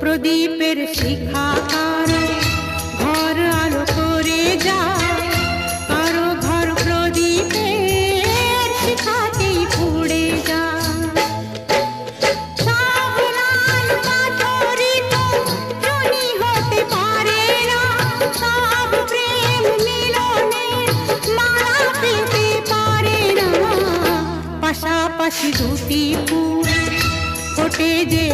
প্রদীপের শিখা কারো ঘর আলো করে যায়, কারো ঘর প্রদীপের শিখাতেই পুড়ে যায়। সব লাল পাথরই তো জনি হতে পারে না, সব প্রেম মিলনের মালা পেতে পারে না। পাশাপাশি দুটি ফুল ফোটে যে